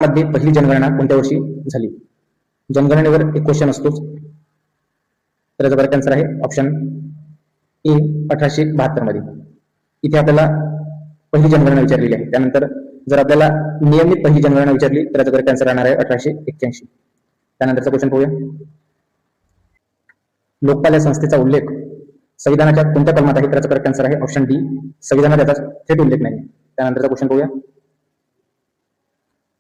मध्ये पहिली जनगणना कोणत्या वर्षी झाली? जनगणनेवर एक क्वेश्चन असतोच, तर याचा करेक्ट आन्सर आहे ऑप्शन ए 1872 मध्ये. इथे आपल्याला पहिली जनगणना विचारलेली आहे. त्यानंतर जर आपल्याला नियमित पहिली जनगणना विचारली तर याचा करेक्ट आन्सर राहणार आहे 1881. त्यानंतरचा क्वेश्चन पाहूया. लोकपाल या संस्थेचा उल्लेख संविधानाच्या कोणत्या कलमात आहे? त्याचा करेक्ट आन्सर आहे ऑप्शन डी, संविधानात याचा थेट उल्लेख नाही. त्यानंतरचा क्वेश्चन पाहूया.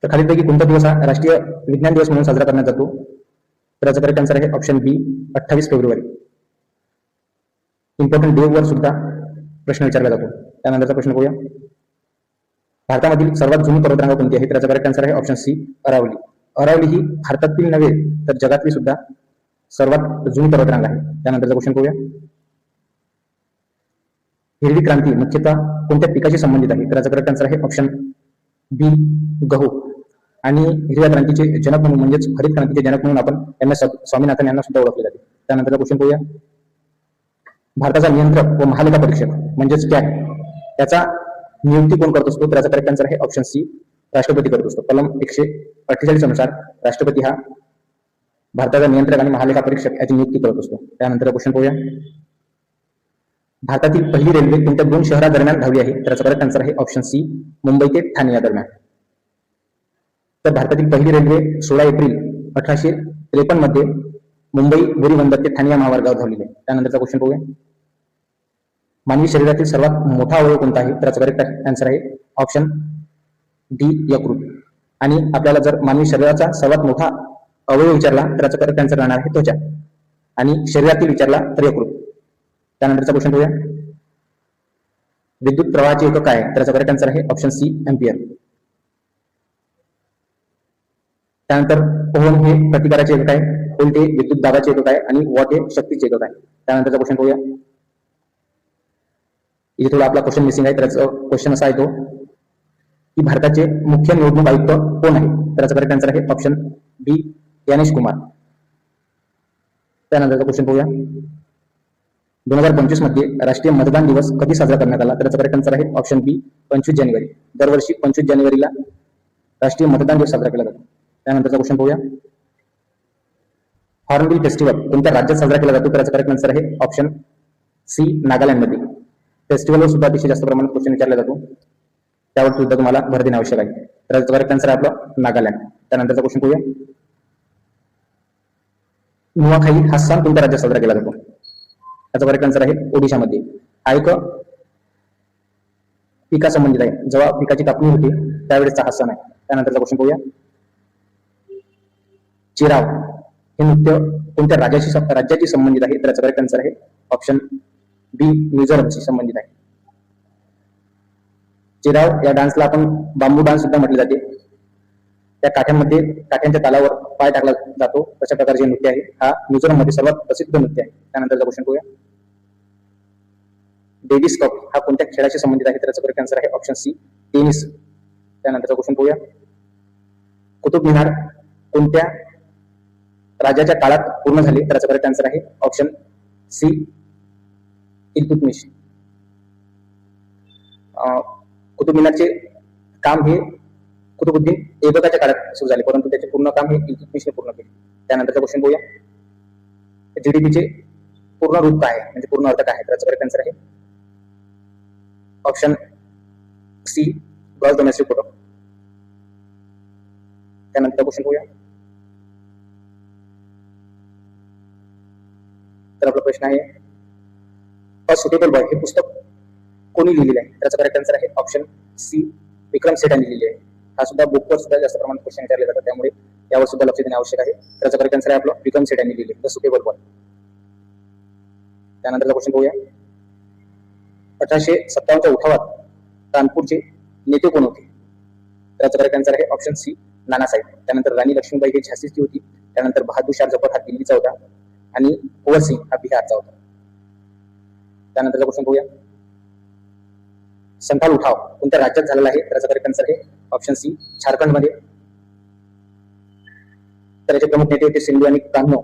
तर खालीलपैकी कोणता दिवस हा राष्ट्रीय विज्ञान दिवस म्हणून साजरा करण्यात जातो? तर याचा करेक्ट आन्सर आहे ऑप्शन बी 28 फेब्रुवारी. इम्पॉर्टंट डे वर सुद्धा प्रश्न विचारला जातो. त्यानंतरचा प्रश्न पाहूया. भारतामधील सर्वात जुनी पर्वतरांग कोणती आहे? तर याचा करेक्ट आन्सर आहे ऑप्शन सी अरावली. अरावली ही भारतातील नव्हे तर जगातली सुद्धा सर्वात जुनी पर्वतरांग आहे. त्यानंतरचा क्वेश्चन पाहूया. हिरवी क्रांती मुख्यतः कोणत्या पिकाशी संबंधित आहे? तर याचा करेक्ट आन्सर आहे ऑप्शन बी गहू. आणि हिरव्या क्रांतीचे जनक म्हणून म्हणजेच हरित क्रांतीचे जनक म्हणून आपण यांना स्वामीनाथन यांना सुद्धा ओळखले जाते. त्यानंतरचा क्वेश्चन पाहूया. भारताचा नियंत्रक व महालेखा परीक्षक म्हणजेच कॅग त्याचा नियुक्ती कोण करत असतो? तर याचा करेक्ट आन्सर आहे ऑप्शन सी राष्ट्रपती करत असतो. कलम 148 अनुसार राष्ट्रपती हा भारताचा नियंत्रक आणि महालेखा परीक्षक याची नियुक्ती करत असतो. त्यानंतर क्वेश्चन पाहूया. भारतातील पहिली रेल्वे कोणत्या 2 शहरादरम्यान धावली आहे? तर याचा करेक्ट आन्सर आहे ऑप्शन सी मुंबई ते ठाणे या दरम्यान. तर भारतातील पहिली रेल्वे 16 एप्रिल 1853 मध्ये मुंबई बोरी बंदर ते ठाणे या महामार्गावर धावलेली आहे. त्यानंतरचा क्वेश्चन पाहूया. मानवी शरीरातील सर्वात मोठा अवयव कोणता आहे? तर याचा करेक्ट आन्सर आहे ऑप्शन डी यकृत. आणि आपल्याला जर मानवी शरीराचा सर्वात मोठा अवयव विचारला तर याचा करेक्ट आन्सर राहणार आहे त्वचा. आणि शरीरातील विचारला तर यकृत. त्यानंतरचा क्वेश्चन पाहूया. विद्युत प्रवाहाचे एकक काय आहे? त्याचा करेक्ट आन्सर आहे ऑप्शन सी एम्पियर. त्यानंतर ओहम हे प्रतिकाराचे एकक आहे, व्होल्ट हे विद्युत दाबाचे एकक आहे आणि वॉट हे शक्तीचे एकक आहे. त्यानंतरचा क्वेश्चन पाहूया. इथे थोडा आपला क्वेश्चन मिसिंग आहे. त्याचा क्वेश्चन असा आहे तो की भारताचे मुख्य निवडणूक आयुक्त कोण आहे? त्याचा करेक्ट आन्सर आहे ऑप्शन बी ज्ञानेश कुमार. त्यानंतरचा क्वेश्चन पाहूया. 2025 मध्ये राष्ट्रीय मतदान दिवस कधी साजरा करण्यात आला? त्याचा करेक्ट आन्सर आहे ऑप्शन बी 25 जानेवारी. दरवर्षी 25 जानेवारीला राष्ट्रीय मतदान दिवस साजरा केला जातो. त्यानंतरचा क्वेश्चन पाहूया. हॉर्नबिल फेस्टिवल कोणत्या राज्यात साजरा केला जातो? त्याचा करेक्ट आन्सर आहे ऑप्शन सी नागालँड मध्ये. फेस्टिवलवर सुद्धा अतिशय जास्त प्रमाणात क्वेश्चन विचारला जातो, त्यावर सुद्धा तुम्हाला भर देणे आवश्यक आहे. तर याचा करेक्ट आन्सर आहे आपला नागालँड. त्यानंतरचा क्वेश्चन पाहूया. नुआखाई हा सण कोणत्या राज्यात साजरा केला जातो? त्याचा करेक्ट आन्सर आहे ओडिशामध्ये. हा एक पिका संबंधित आहे, जेव्हा पिकाची कापणी होते त्यावेळेसचा हा सण आहे. त्यानंतरचा क्वेश्चन पाहूया. चिराव हे नृत्य कोणत्या राज्याची संबंधित आहे? त्याचा करेक्ट आन्सर आहे ऑप्शन बी मिझोरमशी संबंधित आहे. चिराव या डान्सला आपण बांबू डान्स सुद्धा म्हटले जाते. त्या काठ्यांच्या तालावर पाय टाकला जातो, तशा प्रकारचे नृत्य आहे. हा मिझोरम मध्ये सर्वात प्रसिद्ध नृत्य आहे. त्यानंतरचा क्वेश्चन पाहूया. डेव्हिस कप हा कोणत्या खेळाशी संबंधित आहे? त्याचा करेक्ट आन्सर आहे ऑप्शन सी टेनिस. त्यानंतरचा क्वेश्चन पाहूया. कुतुब मिनार कोणत्या राजाच्या काळात पूर्ण झाले? त्याचा करेक्ट आन्सर आहे ऑप्शन सी इल्तुतमिश. कुतुब मिनारचे काम हे कुतुबुद्दीन ऐबकाच्या काळात सुरू झाले, परंतु त्याचे पूर्ण काम हे इल्तुतमिशने पूर्ण केले. त्यानंतरचा क्वेश्चन पाहूया. जीडीपीचे पूर्ण रूप काय आहे, म्हणजे पूर्ण अर्थ काय आहे? त्याचा करेक्ट आन्सर आहे option C gross domestic product. त्यानंतर क्वेश्चन पाहूया. तर आपला प्रश्न आहे अ सुटेबल बॉय हे पुस्तक कोणी लिहिलेले आहे? त्याचा करेक्ट आन्सर आहे ऑप्शन सी विक्रम सेठ यांनी लिहिलेले आहे. हा सुद्धा बुकवर सुद्धा जास्त प्रमाणात क्वेश्चन विचारले जातात, त्यामुळे यावर सुद्धा लक्ष देणे आवश्यक आहे. त्याचा करेक्ट आन्सर आहे आपलं विक्रम सेठ यांनी लिहिलेले द सुटेबल बॉय. त्यानंतरचा क्वेश्चन पाहूया. 1857च्या उठावात कानपूरचे नेते कोण होते? त्याचा करेक्ट आन्सर आहे ऑप्शन सी नानासाहेब. त्यानंतर राणी लक्ष्मीबाई ही झाशीची होती. त्यानंतर बहादूर शाह जफर हा दिल्लीचा होता आणि कुंवर सिंग हा बिहारचा होता. त्यानंतरचा क्वेश्चन पाहूया. संथाल उठाव कोणत्या राज्यात झालेला आहे? त्याचा करेक्ट आन्सर आहे ऑप्शन सी झारखंड मध्ये. तर याचे प्रमुख नेते होते सिंधू आणि कान्हो